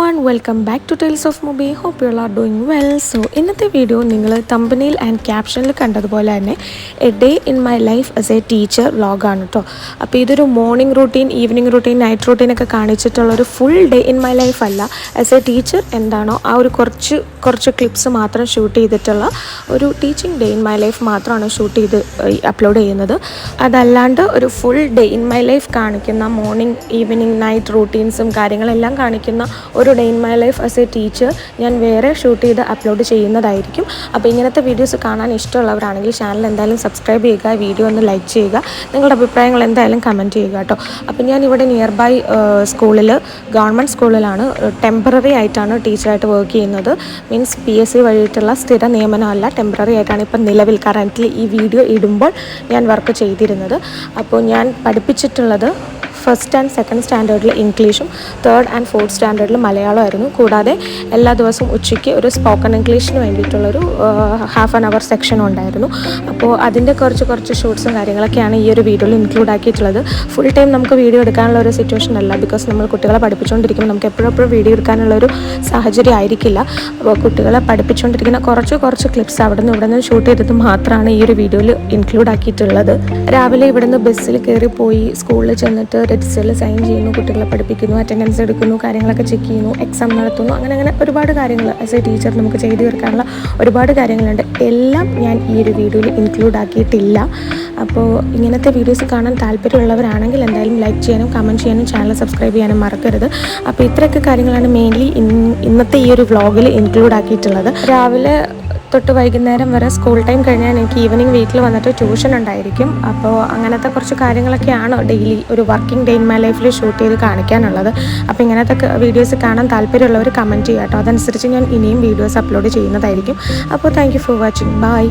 everyone, welcome back to Tales of Mubi. Hope you all are doing well. So ഇന്നത്തെ video നിങ്ങൾ തമ്പനെയിൽ and ക്യാപ്ഷനിൽ കണ്ടതുപോലെ തന്നെ a day in my life as a teacher വ്ളോഗാണ് കേട്ടോ. അപ്പോൾ ഇതൊരു morning routine, evening routine, night റൂട്ടീനൊക്കെ കാണിച്ചിട്ടുള്ളൊരു full day in my life അല്ല. ആസ് എ ടീച്ചർ എന്താണോ ആ ഒരു കുറച്ച് ക്ലിപ്സ് മാത്രം ഷൂട്ട് ചെയ്തിട്ടുള്ള ഒരു teaching day in my life മാത്രമാണ് ഷൂട്ട് ചെയ്ത് അപ്ലോഡ് ചെയ്യുന്നത്. അതല്ലാണ്ട് ഒരു full day in my life കാണിക്കുന്ന മോർണിംഗ്, ഈവനിങ്, നൈറ്റ് റൂട്ടീൻസും കാര്യങ്ങളെല്ലാം കാണിക്കുന്ന ഒരു day in my life as a teacher ഞാൻ വേറെ ഷൂട്ട് ചെയ്ത് അപ്ലോഡ് ചെയ്യുന്നതായിരിക്കും. അപ്പോൾ ഇങ്ങനത്തെ വീഡിയോസ് കാണാൻ ഇഷ്ടമുള്ളവരാണെങ്കിൽ ചാനൽ എന്തായാലും സബ്സ്ക്രൈബ് ചെയ്യുക, വീഡിയോ ഒന്ന് ലൈക്ക് ചെയ്യുക, നിങ്ങളുടെ അഭിപ്രായങ്ങൾ എന്തായാലും കമൻറ്റ് ചെയ്യുക കേട്ടോ. അപ്പോൾ ഞാൻ ഇവിടെ നിയർ ബൈ സ്കൂളിൽ, ഗവൺമെൻറ് സ്കൂളിലാണ് ടെമ്പററി ആയിട്ടാണ് ടീച്ചറായിട്ട് വർക്ക് ചെയ്യുന്നത്. മീൻസ് PSC വഴിയിട്ടുള്ള സ്ഥിര നിയമനമല്ല, ടെമ്പററി ആയിട്ടാണ് ഇപ്പം നിലവിൽ കറൻ്റ്ലി ഈ വീഡിയോ ഇടുമ്പോൾ ഞാൻ വർക്ക് ചെയ്തിരുന്നത്. അപ്പോൾ ഞാൻ പഠിപ്പിച്ചിട്ടുള്ളത് ഫസ്റ്റ് ആൻഡ് സെക്കൻഡ് സ്റ്റാൻഡേർഡിൽ ഇംഗ്ലീഷും തേർഡ് ആൻഡ് ഫോർത്ത് സ്റ്റാൻഡേർഡിൽ മലയാളമായിരുന്നു. കൂടാതെ എല്ലാ ദിവസവും ഉച്ചയ്ക്ക് ഒരു സ്പോക്കൺ ഇംഗ്ലീഷിന് വേണ്ടിയിട്ടുള്ളൊരു ഹാഫ് ആൻ അവർ സെക്ഷനും ഉണ്ടായിരുന്നു. അപ്പോൾ അതിൻ്റെ കുറച്ച് ഷൂട്ട്സും കാര്യങ്ങളൊക്കെയാണ് ഈ ഒരു വീഡിയോയിൽ ഇൻക്ലൂഡ് ആക്കിയിട്ടുള്ളത്. ഫുൾ ടൈം നമുക്ക് വീഡിയോ എടുക്കാനുള്ള ഒരു സിറ്റുവേഷൻ അല്ല, ബിക്കോസ് നമ്മൾ കുട്ടികളെ പഠിപ്പിച്ചുകൊണ്ടിരിക്കുമ്പോൾ നമുക്ക് എപ്പോഴും വീഡിയോ എടുക്കാനുള്ളൊരു സാഹചര്യം ആയിരിക്കില്ല. അപ്പോൾ കുട്ടികളെ പഠിപ്പിച്ചുകൊണ്ടിരിക്കുന്ന കുറച്ച് ക്ലിപ്സ് അവിടെ നിന്ന് ഷൂട്ട് ചെയ്തത് മാത്രമാണ് ഈ ഒരു വീഡിയോയിൽ ഇൻക്ലൂഡ് ആക്കിയിട്ടുള്ളത്. രാവിലെ ഇവിടുന്ന് ബസ്സിൽ കയറിപ്പോയി സ്കൂളിൽ ചെന്നിട്ട് രജിസ്റ്ററിൽ സൈൻ ചെയ്യുന്നു, കുട്ടികളെ പഠിപ്പിക്കുന്നു, അറ്റൻഡൻസ് എടുക്കുന്നു, കാര്യങ്ങളൊക്കെ ചെക്ക് ചെയ്യുന്നു, എക്സാം നടത്തുന്നു, അങ്ങനെ ഒരുപാട് കാര്യങ്ങൾ ആസ് എ ടീച്ചർ നമുക്ക് ചെയ്തു തീർക്കാനുള്ള ഒരുപാട് കാര്യങ്ങളുണ്ട്. എല്ലാം ഞാൻ ഈ ഒരു വീഡിയോയിൽ ഇൻക്ലൂഡ് ആക്കിയിട്ടില്ല. അപ്പോൾ ഇങ്ങനത്തെ വീഡിയോസ് കാണാൻ താല്പര്യമുള്ളവരാണെങ്കിൽ എന്തായാലും ലൈക്ക് ചെയ്യാനും കമൻറ്റ് ചെയ്യാനും ചാനൽ സബ്സ്ക്രൈബ് ചെയ്യാനും മറക്കരുത്. അപ്പോൾ ഇത്രയൊക്കെ കാര്യങ്ങളാണ് മെയിൻലി ഇന്നത്തെ ഈ ഒരു വ്ളോഗിൽ ഇൻക്ലൂഡ് ആക്കിയിട്ടുള്ളത്. രാവിലെ തൊട്ട് വൈകുന്നേരം വരെ സ്കൂൾ ടൈം കഴിഞ്ഞാൽ എനിക്ക് ഈവനിങ് വീട്ടിൽ വന്നിട്ട് ട്യൂഷൻ ഉണ്ടായിരിക്കും. അപ്പോൾ അങ്ങനത്തെ കുറച്ച് കാര്യങ്ങളൊക്കെയാണ് ഡെയിലി ഒരു വർക്കിംഗ് ഡേ ഇൻ മൈ ലൈഫിൽ ഷൂട്ട് ചെയ്ത് കാണിക്കാനുള്ളത്. അപ്പോൾ ഇങ്ങനത്തെ വീഡിയോസ് കാണാൻ താല്പര്യമുള്ളവർ കമൻറ്റ് ചെയ്യുക കേട്ടോ. അതനുസരിച്ച് ഞാൻ ഇനിയും വീഡിയോസ് അപ്ലോഡ് ചെയ്യുന്നതായിരിക്കും. അപ്പോൾ thank you for watching. By.